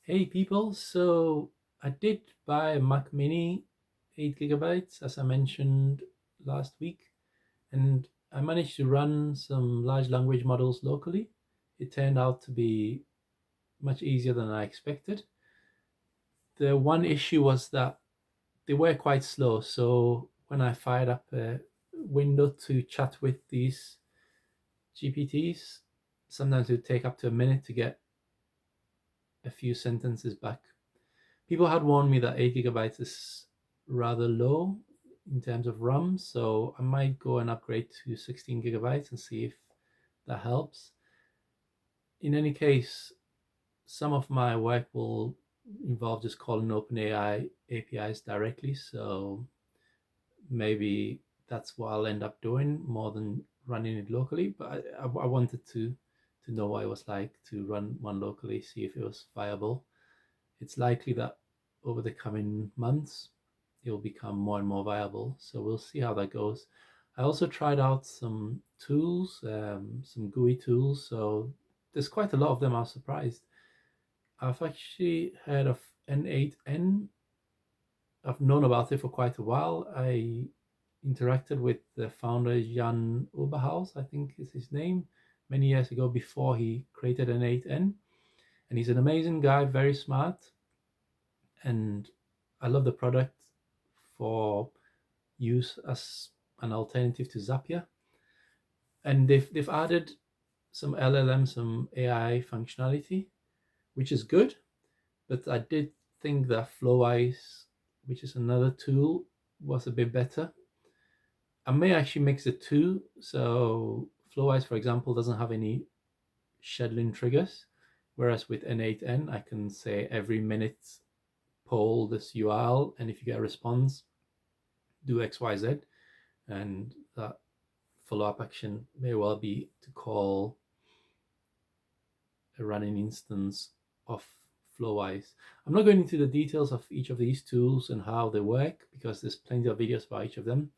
Hey people, so I did buy a Mac Mini 8 gigabytes as I mentioned last week, and I managed to run some large language models locally. It turned out to be much easier than I expected. The one issue was that they were quite slow, so when I fired up a window to chat with these GPTs, sometimes it would take up to a minute to get a few sentences back. People had warned me that 8 gigabytes is rather low in terms of RAM, so I might go and upgrade to 16 gigabytes and see if that helps. In any case, some of my work will involve just calling OpenAI APIs directly, so maybe that's what I'll end up doing more than running it locally. But I wanted to know what it was like to run one locally, see if it was viable. It's likely that over the coming months, it will become more and more viable. So we'll see how that goes. I also tried out some tools, some GUI tools. So there's quite a lot of them. I was surprised. I've actually heard of n8n. I've known about it for quite a while. I interacted with the founder, Jan Oberhaus, I think is his name, many years ago before he created n8n. And he's an amazing guy, very smart. And I love the product for use as an alternative to Zapier. And they've added some LLM, some AI functionality, which is good. But I did think that flowise, which is another tool, was a bit better. I may actually mix the two. So flowise, for example, doesn't have any scheduling triggers, whereas with n8n, I can say every minute poll this URL, and if you get a response, do XYZ, and that follow-up action may well be to call a running instance of flowise. I'm not going into the details of each of these tools and how they work because there's plenty of videos about each of them.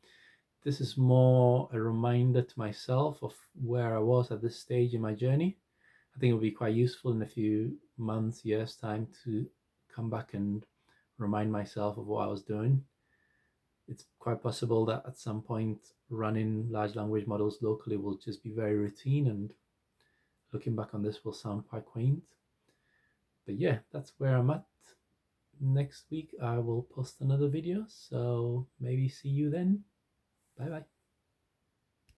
This is more a reminder to myself of where I was at this stage in my journey. I think it will be quite useful in a few months, years' time to come back and remind myself of what I was doing. It's quite possible that at some point running large language models locally will just be very routine, and looking back on this will sound quite quaint. But yeah, that's where I'm at. Next week I will post another video, so maybe see you then. Bye bye.